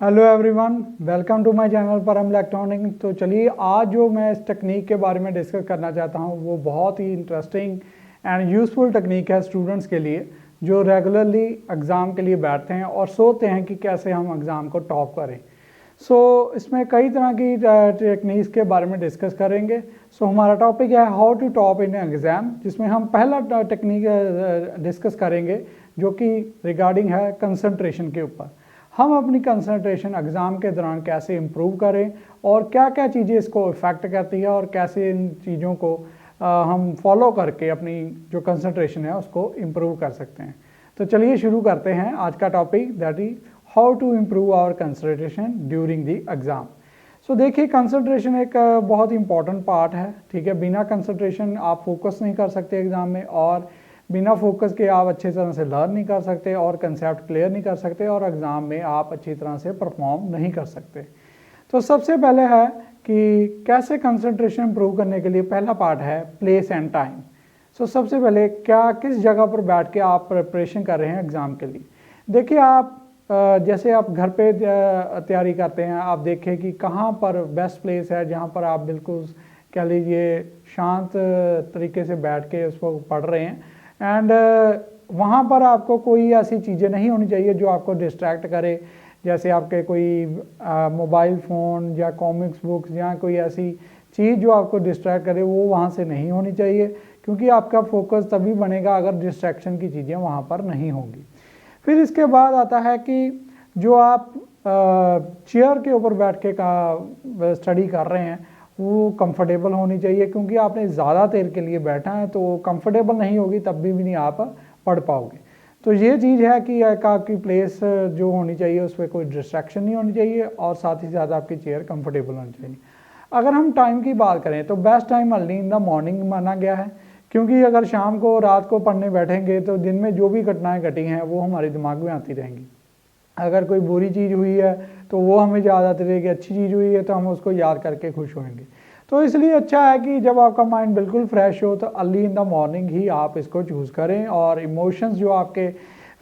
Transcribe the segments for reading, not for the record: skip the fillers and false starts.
Hello everyone, welcome to my channel Param electronic. तो चलिए आज जो मैं इस टेक्निक के बारे में डिस्कस करना चाहता हूँ वो बहुत ही इंटरेस्टिंग एंड यूज़फुल टेक्निक है स्टूडेंट्स के लिए जो रेगुलरली एग्ज़ाम के लिए बैठते हैं और सोचते हैं कि कैसे हम एग्ज़ाम को टॉप करें। इसमें कई तरह की टेक्निक्स के बारे में डिस्कस करेंगे। हमारा टॉपिक है how to top in exam, जिसमें हम पहला टेक्निक डिस्कस करेंगे जो कि रिगार्डिंग है कंसंट्रेशन के ऊपर। हम अपनी कंसंट्रेशन एग्ज़ाम के दौरान कैसे इम्प्रूव करें और क्या क्या चीज़ें इसको इफ़ेक्ट करती है और कैसे इन चीज़ों को हम फॉलो करके अपनी जो कंसंट्रेशन है उसको इम्प्रूव कर सकते हैं। तो चलिए शुरू करते हैं आज का topic, that is how to improve our concentration during the exam. देखिए, कंसंट्रेशन एक बहुत इंपॉर्टेंट पार्ट है। ठीक है, बिना कंसंट्रेशन आप फोकस नहीं कर सकते एग्ज़ाम में, और बिना फोकस के आप अच्छी तरह से लर्न नहीं कर सकते और कंसेप्ट क्लियर नहीं कर सकते और एग्ज़ाम में आप अच्छी तरह से परफॉर्म नहीं कर सकते। तो सबसे पहले है कि कैसे कंसंट्रेशन इंप्रूव करने के लिए पहला पार्ट है प्लेस एंड टाइम। सबसे पहले किस जगह पर बैठ के आप प्रिपरेशन कर रहे हैं एग्ज़ाम के लिए। देखिए, आप जैसे आप घर पे तैयारी करते हैं, आप देखें कि कहाँ पर बेस्ट प्लेस है जहाँ पर आप बिल्कुल कह लीजिए शांत तरीके से बैठ के उसको पढ़ रहे हैं, एंड वहाँ पर आपको कोई ऐसी चीज़ें नहीं होनी चाहिए जो आपको डिस्ट्रैक्ट करे, जैसे आपके कोई मोबाइल फ़ोन या कॉमिक्स बुक्स या कोई ऐसी चीज़ जो आपको डिस्ट्रैक्ट करे, वो वहाँ से नहीं होनी चाहिए, क्योंकि आपका फोकस तभी बनेगा अगर डिस्ट्रैक्शन की चीज़ें वहाँ पर नहीं होंगी। फिर इसके बाद आता है कि जो आप चेयर के ऊपर बैठ के का स्टडी कर रहे हैं वो कंफर्टेबल होनी चाहिए, क्योंकि आपने ज़्यादा देर के लिए बैठा है तो कंफर्टेबल नहीं होगी तब भी नहीं आप पढ़ पाओगे। तो ये चीज़ है कि आपकी प्लेस जो होनी चाहिए उस पर कोई डिस्ट्रैक्शन नहीं होनी चाहिए और साथ ही साथ आपकी चेयर कंफर्टेबल होनी चाहिए। अगर हम टाइम की बात करें तो best time early in the morning माना गया है, क्योंकि अगर शाम को रात को पढ़ने बैठेंगे तो दिन में जो भी घटनाएं घटी हैं वो हमारे दिमाग में आती रहेंगी। अगर कोई बुरी चीज़ हुई है तो वो हमें याद आती रहेगी, अच्छी चीज़ हुई है तो हम उसको याद करके खुश होंगे। तो इसलिए अच्छा है कि जब आपका माइंड बिल्कुल फ्रेश हो तो अर्ली इन द मॉर्निंग ही आप इसको चूज़ करें, और इमोशंस जो आपके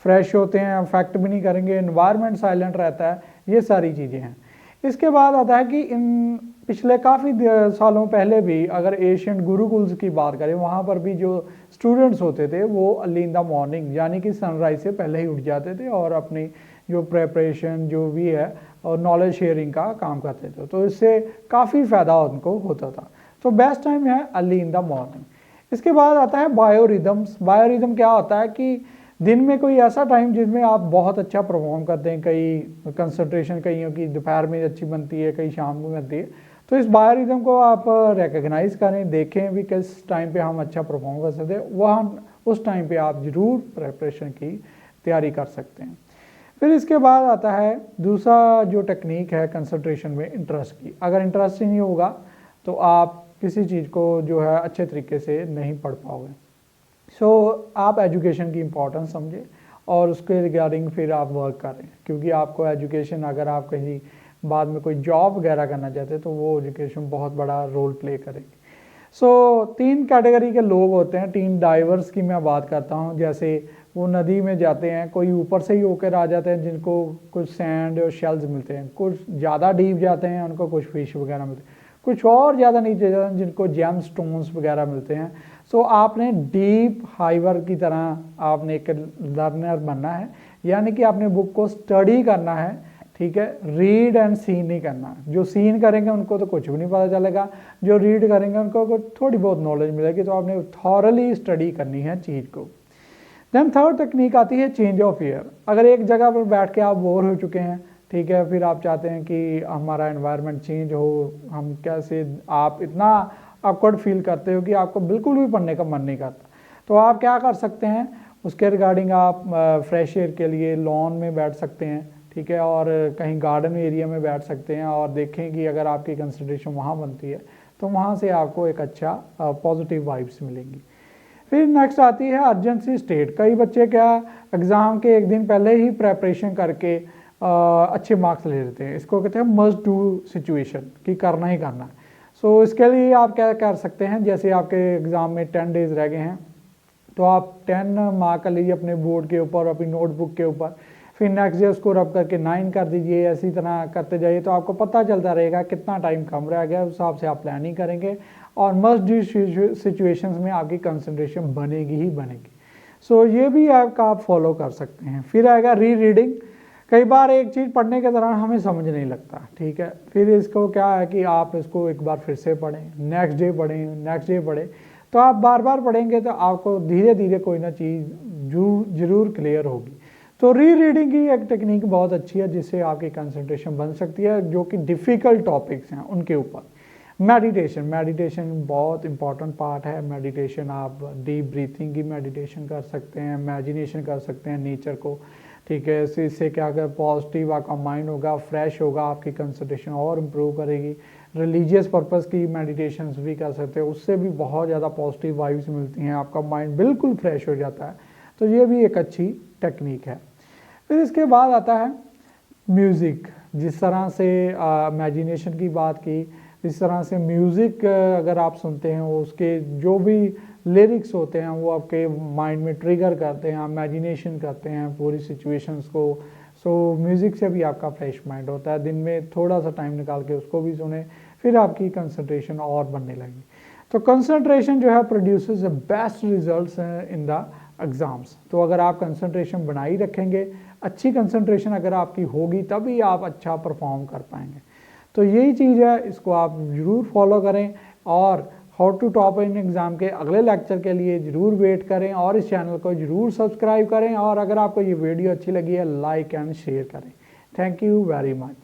फ्रेश होते हैं, अफेक्ट भी नहीं करेंगे, एनवायरनमेंट साइलेंट रहता है, ये सारी चीज़ें हैं। इसके बाद आता है कि इन पिछले काफ़ी सालों पहले भी अगर एशियन गुरुकुल्स की बात करें, वहाँ पर भी जो स्टूडेंट्स होते थे वो अर्ली इन द मॉर्निंग यानी कि सनराइज से पहले ही उठ जाते थे और अपनी जो प्रेपरेशन जो भी है और नॉलेज शेयरिंग का काम करते थे, तो इससे काफ़ी फ़ायदा उनको होता था। तो बेस्ट टाइम है अर्ली इन द मॉर्निंग। इसके बाद आता है बायोरिदम्स। बायोरिदम क्या होता है कि दिन में कोई ऐसा टाइम जिसमें आप बहुत अच्छा परफॉर्म करते हैं, कई कंसंट्रेशन कईयों की दोपहर में अच्छी बनती है, कई शाम में बनती है, तो इस बायोरिदम को आप रिकग्नाइज करें, देखें भी किस टाइम पे हम अच्छा परफॉर्म कर सकते हैं, वहाँ उस टाइम पे आप ज़रूर प्रेपरेशन की तैयारी कर सकते हैं। फिर इसके बाद आता है दूसरा जो टेक्निक है कंसंट्रेशन में, इंटरेस्ट की। अगर इंटरेस्ट ही नहीं होगा तो आप किसी चीज़ को जो है अच्छे तरीके से नहीं पढ़ पाओगे। आप एजुकेशन की इम्पोर्टेंस समझें और उसके रिगार्डिंग फिर आप वर्क करें, क्योंकि आपको एजुकेशन, अगर आप कहीं बाद में कोई जॉब वगैरह करना चाहते हैं तो वो एजुकेशन बहुत बड़ा रोल प्ले करेगी। तीन कैटेगरी के लोग होते हैं, तीन डाइवर्स की मैं बात करता हूँ। जैसे वो नदी में जाते हैं, कोई ऊपर से ही होकर आ जाते हैं जिनको कुछ सैंड और शेल्स मिलते हैं, कुछ ज़्यादा डीप जाते हैं उनको कुछ फिश वगैरह मिलते हैं, कुछ और ज़्यादा नीचे जाते हैं जिनको जेम स्टोन्स वगैरह मिलते हैं। आपने डीप हाइवर की तरह आपने एक लर्नर बनना है, यानी कि आपने बुक को स्टडी करना है। ठीक है, रीड एंड सीन नहीं करना। जो सीन करेंगे उनको तो कुछ भी नहीं पता चलेगा, जो रीड करेंगे उनको थोड़ी बहुत नॉलेज मिलेगी। तो आपने थॉरली स्टडी करनी है चीज़ को। देन थर्ड टेक्निक आती है चेंज ऑफ ईयर। अगर एक जगह पर बैठ के आप बोर हो चुके हैं, ठीक है, फिर आप चाहते हैं कि हमारा एनवायरनमेंट चेंज हो, हम कैसे, आप इतना ऑकवर्ड फील करते हो कि आपको बिल्कुल भी पढ़ने का मन नहीं करता, तो आप क्या कर सकते हैं उसके रिगार्डिंग, आप फ्रेश एयर के लिए लॉन में बैठ सकते हैं, ठीक है, और कहीं गार्डन एरिया में बैठ सकते हैं और देखें कि अगर आपकी कंसंट्रेशन वहाँ बनती है तो वहाँ से आपको एक अच्छा पॉजिटिव वाइब्स मिलेंगी। फिर नेक्स्ट आती है अर्जेंसी स्टेट। कई बच्चे क्या एग्ज़ाम के एक दिन पहले ही प्रेपरेशन करके अच्छे मार्क्स ले लेते हैं, इसको कहते हैं मस्ट डू सिचुएशन, कि करना ही करना है। इसके लिए आप क्या कर सकते हैं, जैसे आपके एग्ज़ाम में 10 डेज़ रह गए हैं तो आप 10 मार्क कर लीजिए अपने बोर्ड के ऊपर, अपनी नोटबुक के ऊपर, फिर नेक्स्ट डे उसको रब करके 9 कर दीजिए, ऐसी तरह करते जाइए तो आपको पता चलता रहेगा कितना टाइम कम रह गया, उस हिसाब से आप प्लानिंग करेंगे और मस्ट डू सिचुएशंस में आपकी कंसंट्रेशन बनेगी ही बनेगी। सो ये भी आपका आप फॉलो कर सकते हैं। फिर आएगा री रीडिंग। कई बार एक चीज़ पढ़ने के दौरान हमें समझ नहीं लगता, ठीक है, फिर इसको क्या है कि आप इसको एक बार फिर से पढ़ें, नेक्स्ट डे पढ़ें, नेक्स्ट डे पढ़ें, तो आप बार बार पढ़ेंगे तो आपको धीरे धीरे कोई ना चीज़ जरूर क्लियर होगी। तो री रीडिंग की एक टेक्निक बहुत अच्छी है जिससे आपकी कंसंट्रेशन बन सकती है जो कि डिफ़िकल्ट टॉपिक्स हैं उनके ऊपर। मेडिटेशन बहुत इंपॉर्टेंट पार्ट है। मेडिटेशन आप डीप ब्रीथिंग की मेडिटेशन कर सकते हैं, इमेजिनेशन कर सकते हैं नेचर को, ठीक है। इससे क्या कर पॉजिटिव आपका माइंड होगा, फ्रेश होगा, आपकी कंसंट्रेशन और इम्प्रूव करेगी। रिलीजियस पर्पस की मेडिटेशंस भी कर सकते हैं, उससे भी बहुत ज़्यादा पॉजिटिव वाइब्स मिलती हैं, आपका माइंड बिल्कुल फ्रेश हो जाता है। तो ये भी एक अच्छी टेक्निक है। फिर इसके बाद आता है म्यूज़िक। जिस तरह से इमेजिनेशन की बात की, इस तरह से म्यूज़िक अगर आप सुनते हैं उसके जो भी लिरिक्स होते हैं वो आपके माइंड में ट्रिगर करते हैं, इमेजिनेशन करते हैं पूरी सिचुएशंस को। सो म्यूज़िक से भी आपका फ्रेश माइंड होता है। दिन में थोड़ा सा टाइम निकाल के उसको भी सुने, फिर आपकी कंसंट्रेशन और बनने लगी। तो कंसंट्रेशन जो है produces the best results in the exams. तो अगर आप कंसंट्रेशन बनाई रखेंगे, अच्छी कंसंट्रेशन अगर आपकी होगी तभी आप अच्छा परफॉर्म कर पाएंगे। तो यही चीज़ है, इसको आप ज़रूर फॉलो करें और how to top in exam के अगले लेक्चर के लिए ज़रूर वेट करें और इस चैनल को ज़रूर सब्सक्राइब करें और अगर आपको ये वीडियो अच्छी लगी है लाइक एंड शेयर करें। Thank you very much.